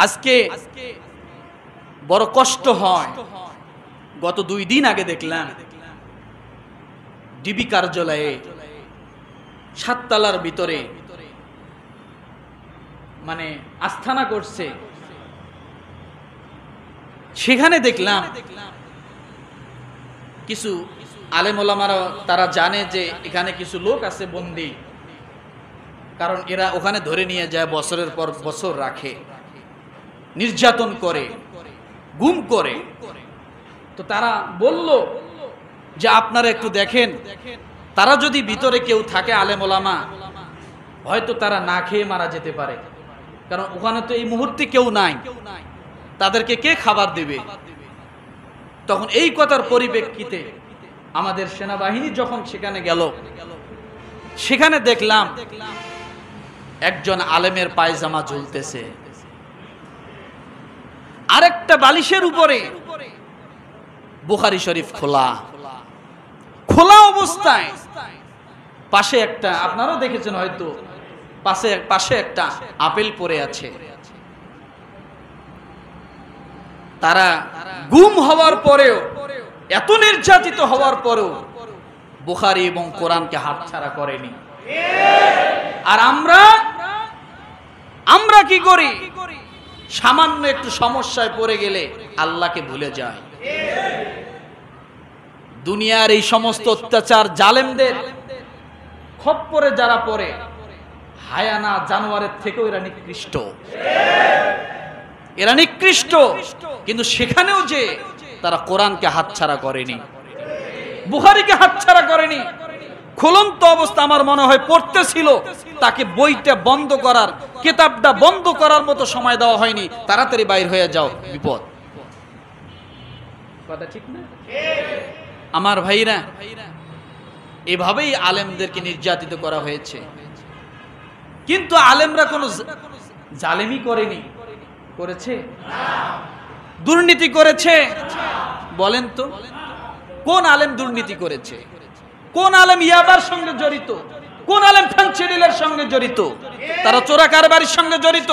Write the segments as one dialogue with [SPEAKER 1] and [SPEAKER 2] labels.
[SPEAKER 1] আজকে বড় কষ্ট হয়। গত 2 দিন আগে দেখলাম ডিবি কার্যালয়ে 7 তলার ভিতরে মানে আস্থানা করছে, সেখানে দেখলাম কিছু আলেম ওলামারা তারা জানে যে এখানে কিছু লোক আছে বন্দী, কারণ এরা ওখানে ধরে নিয়ে যায়, বছরের পর বছর রাখে, নির্যাতন করে, গুম করে। তো তারা বলল যে আপনারা একটু দেখেন, তারা যদি ভিতরে কেউ থাকে আলেম ওলামা, হয়তো তারা না খেয়ে মারা যেতে পারে, কারণ ওখানে তো এই মুহূর্তে কেউ নাই, তাদেরকে কে খাবার দেবে। তখন এই কথার পরিপ্রেক্ষিতে আমাদের সেনাবাহিনী যখন সেখানে গেল, সেখানে দেখলাম একজন আলেমের পায়জামা ঝুলতেছে, আরেকটা বালিশের উপরে বুখারী শরীফ খোলা খোলা অবস্থায়, পাশে একটা, আপনারাও দেখেছেন হয়তো, পাশে একটা আপেল পড়ে আছে। তারা গুম হওয়ার পরেও, এত নির্যাতিত হওয়ার পরেও বুখারী এবং কোরআনকে হাতছাড়া করেনি। আর আমরা কি করি? সামান্য একটু সমস্যায় পড়ে গেলে আল্লাহকে ভুলে যায়। দুনিয়ার এই সমস্ত অত্যাচার জালেমদের খপ্পরে যারা পড়ে, হায়ানা জানোয়ারের থেকেও এরা নিকৃষ্ট, এরা নিকৃষ্ট। কিন্তু সেখানেও যে তারা কোরআনকে হাতছাড়া করেনি, বুখারীকে হাতছাড়া করেনি। খুলন্ত অবস্থা আমার মনে হয় পড়তেছিল, তাকে বইটা বন্ধ করার, কিতাবটা বন্ধ করার মতো সময় দেওয়া হয়নি। তাড়াতাড়ি বাইর হয়ে যাও, বিপদ। কথা ঠিক না? আমার ভাইরা, এভাবেই আলেমদেরকে নির্যাতিত করা হয়েছে। কিন্তু আলেমরা কোনো জালেমি করেনি, করেছে? দুর্নীতি করেছে? বলেন তো, কোন আলেম দুর্নীতি করেছে? কোন আলেম ইয়াবার সঙ্গে জড়িত? কোন আলেম ফ্যান্সিডিলের সঙ্গে জড়িত? তারা চোরা কারবারির সঙ্গে জড়িত?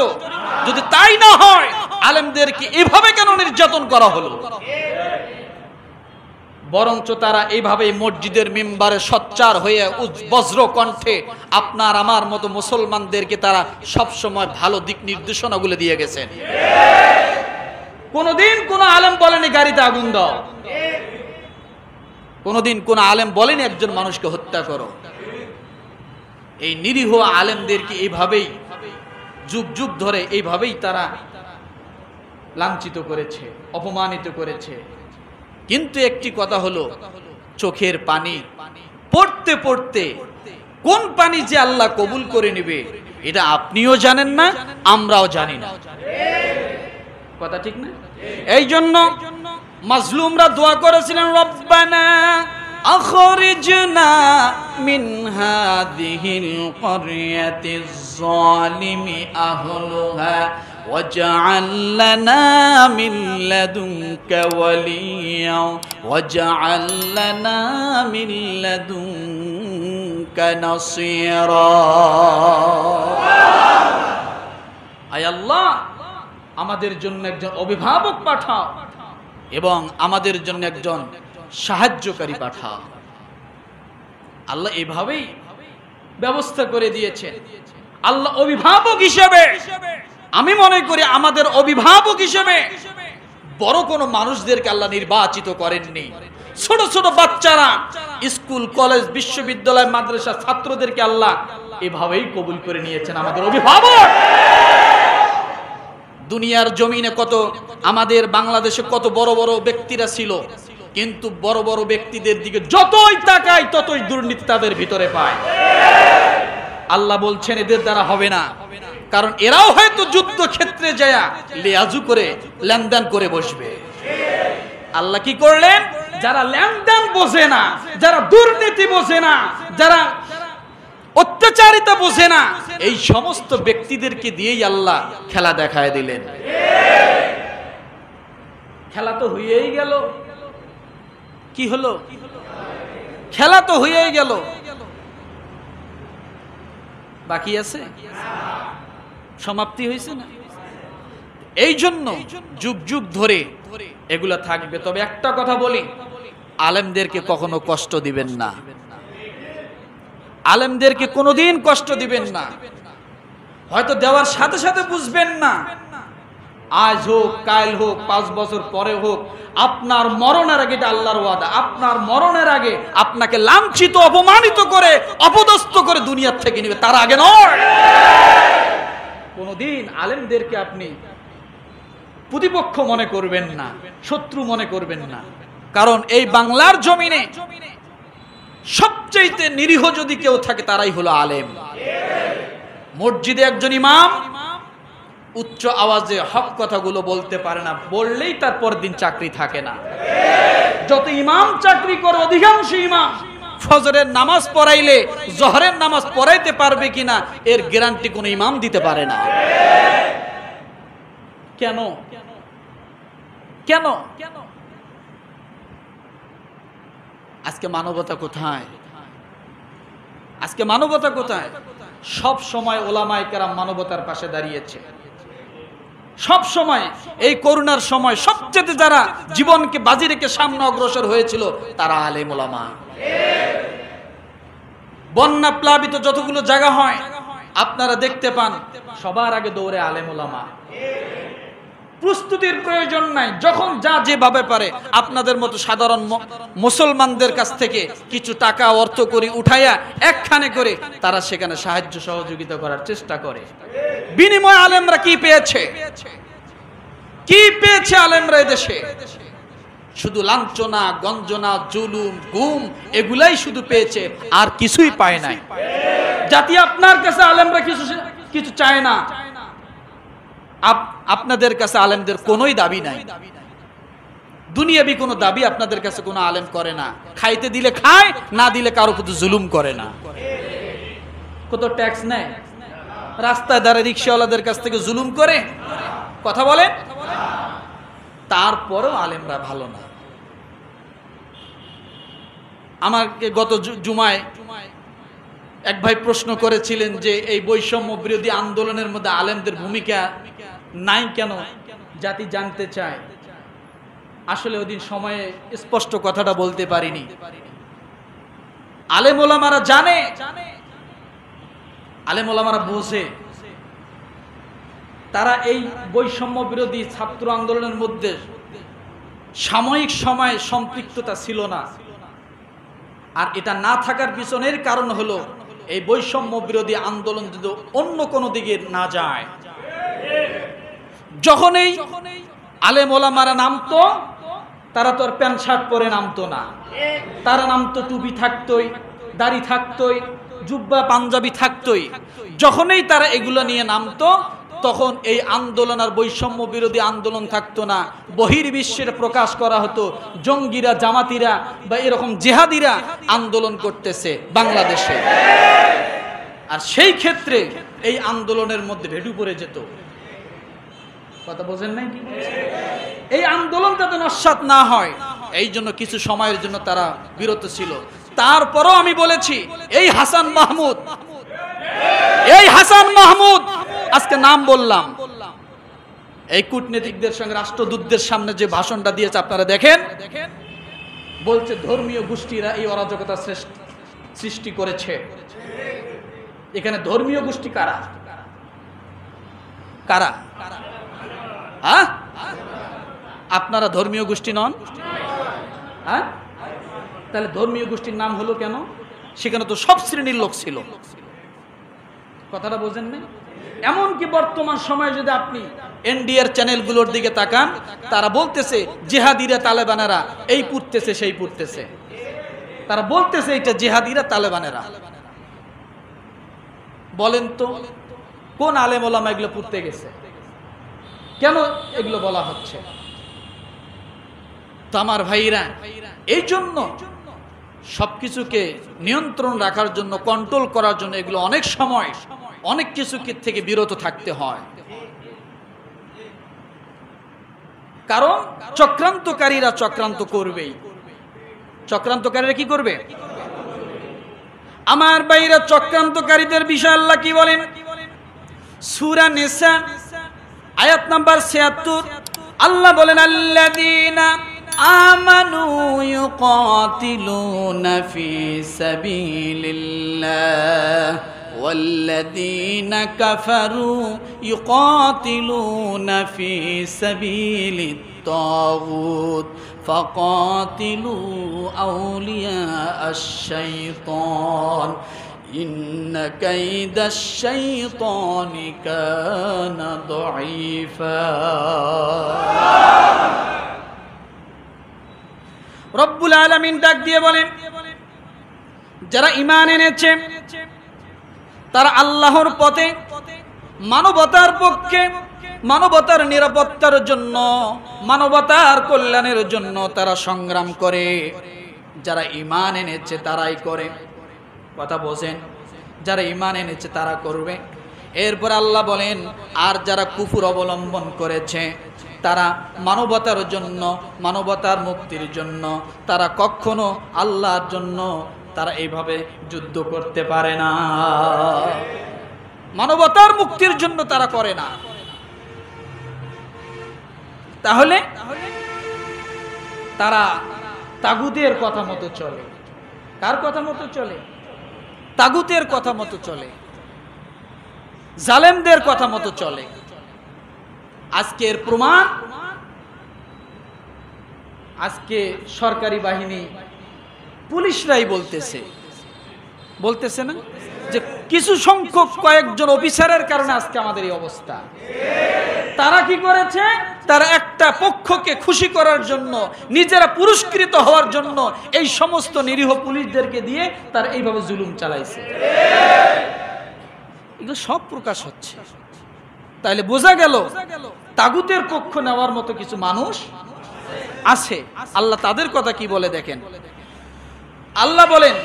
[SPEAKER 1] যদি তাই না হয়, আলেমদেরকে এভাবে কেন নির্যাতন করা হলো? বরঞ্চ তারা এইভাবেই মসজিদের মিম্বারে সোচ্চার হয়ে বজ্র কণ্ঠে আপনার আমার মতো মুসলমানদেরকে তারা সব সময় ভালো দিক নির্দেশনাগুলো দিয়ে গেছেন। কোনদিন কোন আলেম বলেনি গাড়িতে আগুন দাও, কোনদিন কোন আলেম বলেনি একজন মানুষকে হত্যা করো। এই নিরীহ আলেমদেরকে এইভাবেই যুগ যুগ ধরে এইভাবেই তারা লাঞ্ছিত করেছে, অপমানিত করেছে। কিন্তু একটি কথা হলো, চোখের পানি পড়তে পড়তে কোন পানি যে আল্লাহ কবুল করে নেবে এটা আপনিও জানেন না, আমরাও জানি না। কথা ঠিক না? এই জন্য মাজলুমরা দোয়া করেছিলেন, রব্বানা আখরিজনা মিন হাযিহিল ক্বরিয়াতিজ যালিমি আহলুহা ওয়াজআল লানা মিন লাদুনকা ওয়ালিয়্যা ওয়াজআল লানা মিন লাদুনকা নাসীরা। আয় আল্লাহ, আমাদের জন্য একজন অভিভাবক পাঠাও এবং আমাদের জন্য একজন সাহায্যকারী পাঠাও। আল্লাহ এভাবেই ব্যবস্থা করে দিয়েছেন। আল্লাহ অভিভাবক হিসেবে, আমি মনে করি আমাদের অভিভাবক হিসেবে বড় কোনো মানুষদেরকে আল্লাহ নির্বাচিত করেননি। ছোট ছোট বাচ্চারা, স্কুল কলেজ বিশ্ববিদ্যালয় মাদ্রাসা ছাত্রদেরকে আল্লাহ এভাবেই কবুল করে নিয়েছেন আমাদের অভিভাবক। দুনিয়ার জমিনে কত, আমাদের বাংলাদেশে কত বড় বড় ব্যক্তিরা ছিল, কিন্তু বড় বড় ব্যক্তিদের দিকে যতই তাকাই ততই দুর্নীতি তাদের ভিতরে পায়। আল্লাহ বলছেন এদের দ্বারা হবে না, কারণ এরাও হয়তো যুদ্ধ ক্ষেত্রে যায় লেয়াজু করে লেনদেন করে বসবে। আল্লাহ কি করলেন? যারা লেনদেন বোঝে না, যারা দুর্নীতি বোঝে না, যারা অত্যাচারিতা বোঝে না, এই সমস্ত ব্যক্তিদেরকে দিয়েই আল্লাহ খেলা দেখায় দিলেন। খেলা তো হয়েই গেল। কি হলো? খেলা তো হয়েই গেল, বাকি আছে, সমাপ্তি হয়েছে না। এই জন্য যুগ যুগ ধরে এগুলা থাকবে। তবে একটা কথা বলি, আলেমদেরকে কখনো কষ্ট দিবেন না, আলেমদেরকে কোনোদিন কষ্ট দিবেন না। হয়তো দেওয়ার সাথে সাথে বুঝবেন না, আজ হোক কাল হোক 5 বছর পরে হোক, আপনার মরণের আগে, এটা আল্লাহর ওয়াদা, আপনার মরণের আগে আপনাকে লাঞ্ছিত অপমানিত করে অপদস্থ করে দুনিয়ার থেকে নিবে, তার আগে নয়। কোনোদিন আলেমদেরকে আপনি প্রতিপক্ষ মনে করবেন না, শত্রু মনে করবেন না। কারণ এই বাংলার জমিনে সবচেয়ে নিরীহ যদি কেউ থাকে তারাই হলো আলেম। মসজিদে একজন ইমাম উচ্চ আওয়াজে হক কথাগুলো বলতে পারে না, বললেই তার পরের দিন চাকরি থাকে না। যত ইমাম চাকরি করে অধিকাংশ ইমাম ফজরের নামাজ পড়াইলে জোহরের নামাজ পড়াইতে পারবে কিনা এর গ্যারান্টি কোনো ইমাম দিতে পারে না। কেন কেন আজকে মানবতা কোথায়? আজকে মানবতা কোথায়? সব সময় ওলামায়ে কেরাম মানবতার পাশে দাঁড়িয়েছে। সব সময় এই করোনার সময় সবচেয়ে যারা জীবনকে বাজি রেখে সামনে অগ্রসর হয়েছিল তারা আলেম ওলামা। বন্যা প্লাবিত যতগুলো জায়গা হয় আপনারা দেখতে পান, সবার আগে দৌড়ে আলেম ওলামা। প্রস্তুতির প্রয়োজন নাই, যখন যা যেভাবে পারে আপনাদের মতো সাধারণ মুসলমানদের কাছ থেকে কিছু টাকা অর্থ করে উঠাইয়া একখানে করে তারা সেখানে সাহায্য সহযোগিতা করার চেষ্টা করে। বিনিময়ে আলেমরা কি পেয়েছে? কি পেয়েছে আলেমরা এদেশে? শুধু লাঞ্ছনা, গঞ্জনা, জুলুম, গুম এগুলাই শুধু পেয়েছে, আর কিছুই পায় নাই। জাতি আপনার কাছে আলেমরা কিছু চায় না, আপনাদের কাছে আলেমদের কোনোই দাবি নাই। দুনিয়াবি কোনো দাবি আপনাদের কাছে কোনো আলেম করে না। খাইতে দিলে খায়, না দিলে কারো প্রতি জুলুম করে না। কত ট্যাক্স নেয়, রাস্তায় দাঁড়ায় রিক্সাওয়ালাদের কাছ থেকে জুলুম করে, কথা বলে, তারপরও আলেমরা ভালো না। আমাকে গত জুমায় এক ভাই প্রশ্ন করেছিলেন যে এই বৈষম্য বিরোধী আন্দোলনের মধ্যে আলেমদের ভূমিকা নাই কেন, জাতি জানতে চায়। আসলে ওদিন সময়ে স্পষ্ট কথাটা বলতে পারিনি। আলেম ওলামারা জানে, আলেম ওলামারা বোঝে, তারা এই বৈষম্য বিরোধী ছাত্র আন্দোলনের মধ্যে সাময়িক সময়ে সম্পৃক্ততা ছিল না। আর এটা না থাকার পিছনের কারণ হলো এই বৈষম্য বিরোধী আন্দোলন যদি অন্য কোনো দিকে না যায়। যখনই আলেম ওলামারা নামতো, তারা তো আর প্যান্ট শার্ট পরে নামতো না, তারা নামতো টুপি থাকতোই, দাড়ি থাকতোই, জুব্বা পাঞ্জাবি থাকতোই। যখনই তারা এগুলো নিয়ে নামতো তখন এই আন্দোলন আর বৈষম্য বিরোধী আন্দোলন থাকতো না, বহির্বিশ্বের প্রকাশ করা হতো জঙ্গিরা, জামাতিরা বা এরকম জিহাদিরা আন্দোলন করতেছে বাংলাদেশে। আর সেই ক্ষেত্রে এই আন্দোলনের মধ্যে ভেটু পড়ে যেত। কথা বোঝেন নাই কি? এই আন্দোলন যাতে নস্যাৎ না হয় এই জন্য কিছু সময়ের জন্য তারা বিরত ছিল। তারপরও আমি বলেছি এই হাসান মাহমুদ, এই হাসান মাহমুদ আজকে নাম বললাম, এই কূটনীতিকদের সঙ্গে রাষ্ট্রদূতদের সামনে যে ভাষণটা দিয়েছে আপনারা দেখেন, বলছে ধর্মীয় গোষ্ঠীরা এই অরাজকতা সৃষ্টি করেছে। এখানে ধর্মীয় গোষ্ঠী কারা? কারা? হ্যাঁ, আপনারা ধর্মীয় গোষ্ঠী নন? হ্যাঁ, তাহলে ধর্মীয় গোষ্ঠীর নাম হলো কেন? সেখানে তো সব শ্রেণীর লোক ছিল। কথাটা বোঝেন না? এমনকি বর্তমান সময়ে যদি আপনি এনডিআর চ্যানেলগুলোর দিকে তাকান, তারা বলতেছে জিহাদিরা তালেবানেরা এই পুড়তেছে সেই পুড়তেছে, তারা বলতেছে এটা জিহাদিরা তালেবানেরা। বলেন তো কোন আলেম ওলামা এগুলো পুড়তে গেছে? কেন এগুলো বলা হচ্ছে? তো আমার ভাইরা, এই জন্য সবকিছুকে নিয়ন্ত্রণ রাখার জন্য, কন্ট্রোল করার জন্য এগুলো অনেক সময় অনেক কিছু থেকে বিরত থাকতে হয়। কারণ চক্রান্তকারীরা চক্রান্ত করবেই। চক্রান্তকারীরা কি করবে? আমার ভাইরা, চক্রান্তকারীদের বিষয় আল্লাহ কি বলেন? সূরা নিসা আয়াত নাম্বার ৭৬ আল্লাহ বলেন আল্লাযীনা আমানু ইউকাতিলুনা ফি সাবিলিল্লাহ ওয়াল্লাযীনা কাফারু ইউকাতিলুনা ফি সাবিলিত তাগুত ফাকাতিলু আউলিয়া আশ-শাইতান ইন্না কাইদাশ-শাইতানি কানা দাঈফা। রব্বুল আলামিন ডাক দিয়ে বলেন, যারা ঈমান এনেছে তারা আল্লাহর পথে মানবতার পক্ষে, মানবতার নিরাপত্তার জন্য, মানবতার কল্যাণের জন্য তারা সংগ্রাম করে। যারা ঈমান এনেছে তারাই করে। কথা বোঝেন? যারা ঈমান এনেছে তারা করবে। এরপর আল্লাহ বলেন, আর যারা কুফর অবলম্বন করেছে তারা মানবতার জন্য, মানবতার মুক্তির জন্য তারা কখনো আল্লাহর জন্য তারা এইভাবে যুদ্ধ করতে পারে না। মানবতার মুক্তির জন্য তারা করে না। তাহলে তারা তাগুতের কথা মতো চলে। কার কথা মতো চলে? তাগুতের কথা মতো চলে, জালেমদের কথা মতো চলে। আজকের প্রমাণ, আজকে সরকারি বাহিনী পুলিশরাই বলতেছে না যে কিছু সংখ্যক কয়েকজন অফিসারের কারণে আজকে আমাদের এই অবস্থা। তারা কি করেছে? তারা একটা পক্ষকে খুশি করার জন্য, নিজেরা পুরস্কৃত হওয়ার জন্য এই সমস্ত নিরীহ পুলিশদেরকে দিয়ে তারা এইভাবে জুলুম চালাইছে। এগুলো সব প্রকাশ হচ্ছে। তাইলে বোঝা গেল তাগুতের পক্ষ নেওয়ার মতো কিছু মানুষ আছে। আল্লাহ তাদের কথা কি বলে দেখেন। আল্লাহ বলেন,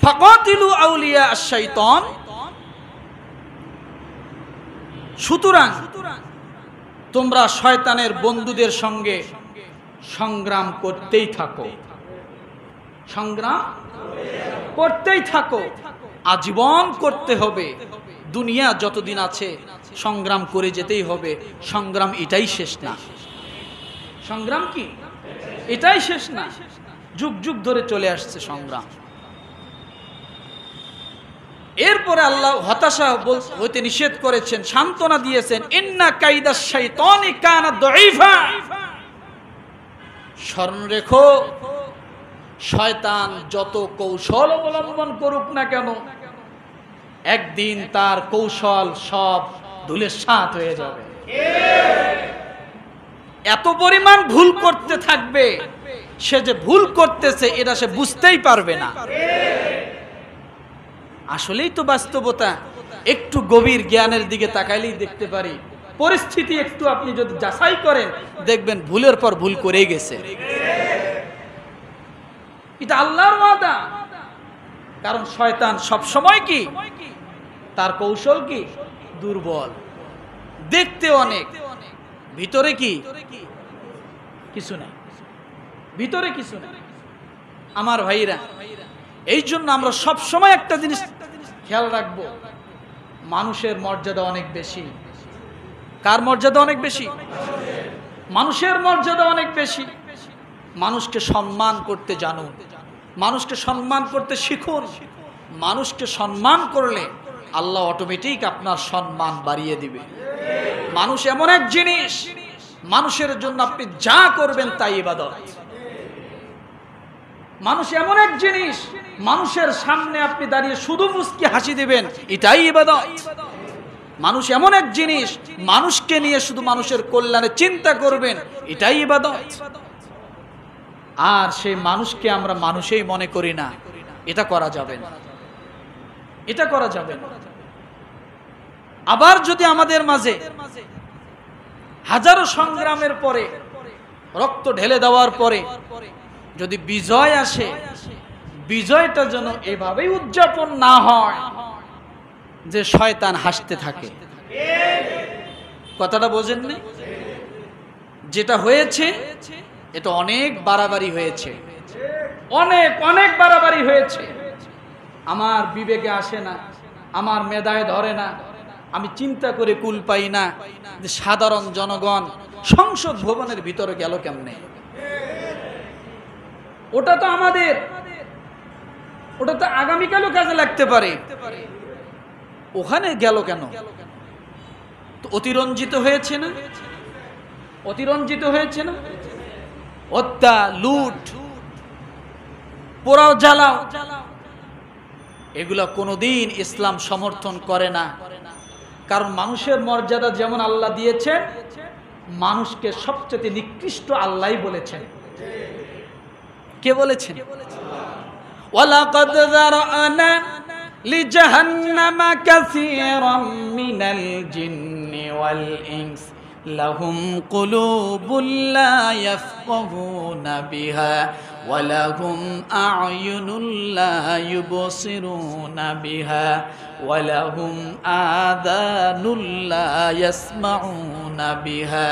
[SPEAKER 1] ফাকাতিলু আউলিয়া আশ-শাইতান, সুতরাং তোমরা শয়তানের বন্ধুদের সঙ্গে সংগ্রাম করতেই থাকো। সংগ্রাম করতেই থাকো, আজীবন করতে হবে। দুনিয়া যতদিন আছে সংগ্রাম করে যেতেই হবে। সংগ্রাম এটাই শেষ না। সংগ্রাম কি এটাই শেষ না? যুগ যুগ ধরে চলে আসছে সংগ্রাম। এরপরে আল্লাহ হতাশা হইতে নিষেধ করেছেন, সান্ত্বনা দিয়েছেন, ইন্না কাইদাশ শাইতানি কানা দাঈফা। স্মরণ রেখো, শয়তান যত কৌশল অবলম্বন করুক না কেন, একদিন তার কৌশল সব ধূলিসাৎ হয়ে যাবে। এত পরিমাণ ভুল করতে থাকবে, সে যে ভুল করতেছে এটা সে বুঝতেই পারবে না। আসলেই তো বাস্তবতা। একটু গভীর জ্ঞানের দিকে তাকাইলেই দেখতে পারি, পরিস্থিতি একটু আপনি যদি যাচাই করেন দেখবেন ভুলের পর ভুল করেই গেছে। এটা আল্লাহর ওয়াদা। কারণ শয়তান সব সময় কি, তার কৌশল কি দুর্বল, দেখতে অনেক, ভিতরে কি কিছু নাই, ভিতরে কিছু নাই। আমার ভাইরা, এই জন্য আমরা সব সময় একটা জিনিস খেয়াল রাখবো, মানুষের মর্যাদা অনেক বেশি। কার মর্যাদা অনেক বেশি? মানুষের মর্যাদা অনেক বেশি। মানুষকে সম্মান করতে জানুন, মানুষকে সম্মান করতে শিখুন। মানুষকে সম্মান করলে আল্লাহ অটোমেটিক আপনার সম্মান বাড়িয়ে দিবে। মানুষ এমন এক জিনিস, মানুষের জন্য আপনি যা করবেন তাই ইবাদত। মানুষ এমন এক জিনিস, মানুষের সামনে আপনি দাঁড়িয়ে শুধু মুস্কি হাসি দিবেন, এটাই ইবাদত। মানুষ এমন এক জিনিস, মানুষকে নিয়ে শুধু মানুষের কল্যাণে চিন্তা করবেন, এটাই ইবাদত। আর সেই মানুষকে আমরা মানুষই মনে করি না, এটা করা যাবে না, এটা করা যাবে না। আবার যদি আমাদের মাঝে হাজারো সংগ্রামের পরে, রক্ত ঢেলে দেওয়ার পরে যদি বিজয় আসে, বিজয়টা যেন এভাবেই উদযাপন না হয় যে শয়তান হাসতে থাকে। কথাটা বোঝেন না? যেটা হয়েছে এটা অনেক বাড়াবাড়ি হয়েছে, অনেক অনেক বাড়াবাড়ি হয়েছে। আমার বিবেকে আসে না, আমার মেধায় ধরে না, আমি চিন্তা করে কুল পাই না যে সাধারণ জনগণ সংসদ ভবনের ভিতরে গেল কেমনে। ওটা তো আমাদের, ওটা তো আগামীকালও কাজে লাগতে পারে, ওখানে গেল কেন? তো অতিরঞ্জিত হয়েছে না, অতিরঞ্জিত হয়েছে না? হত্যা, লুট, পোড়াও, জ্বালাও, এগুলা কোনোদিন ইসলাম সমর্থন করে না। কারণ মানুষের মর্যাদা যেমন আল্লাহ দিয়েছেন, মানুষকে সবচেয়ে নিকৃষ্ট আল্লাহই বলেছেন। কে বলেছেন? ওয়ালাকাদ যারানা লিজাহান্নামা কাসীরাম মিনাল জিন্নি ওয়াল ইনস লাহুম কুলুবুন লা ইয়াফকাহুনা বিহা ওয়া লাহুম আ'য়ুনুন লা ইউবসিরুনা বিহা ওয়া লাহুম আযানুন লা ইয়াসমাউনা বিহা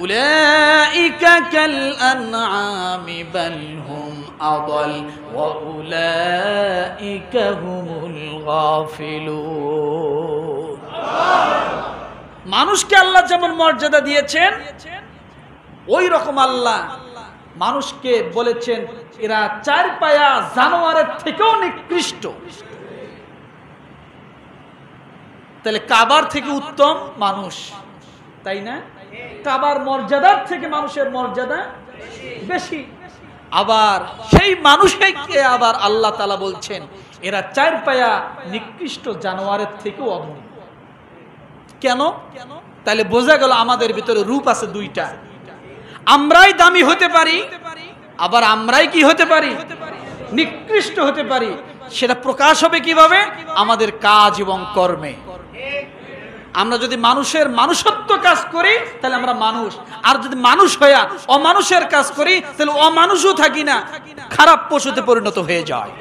[SPEAKER 1] উলাইকা কাল আনআমি বাল হুম আদাল ওয়া উলাইকা হুমুল গাফিলুন। মানুষকে আল্লাহ যেমন মর্যাদা দিয়েছেন, ওই রকম আল্লাহ মানুষকে বলেছেন এরা চার পায়া জানোয়ারের থেকেও নিকৃষ্ট। তাহলে কাবার থেকে উত্তম মানুষ, তাই না? কাবার মর্যাদার থেকে মানুষের মর্যাদা বেশি। আবার সেই মানুষকে আবার আল্লাহ তাআলা বলছেন এরা চার পায়া নিকৃষ্ট জানোয়ারের থেকেও অধম। কেন? তাহলে বোঝা গেল আমাদের ভিতরে রূপ আছে দুইটা। আমরাই দামি হতে পারি, আবার আমরাই কি হতে পারি? নিকৃষ্ট হতে পারি। সেটা প্রকাশ হবে কিভাবে? আমাদের কাজ এবং কর্মে। আমরা যদি মানুষের মানুষত্ব কাজ করি তাহলে আমরা মানুষ, আর যদি মানুষ হইয়া অমানুষের কাজ করি তাহলে অমানুষও থাকি না, খারাপ পশুতে পরিণত হয়ে যায়।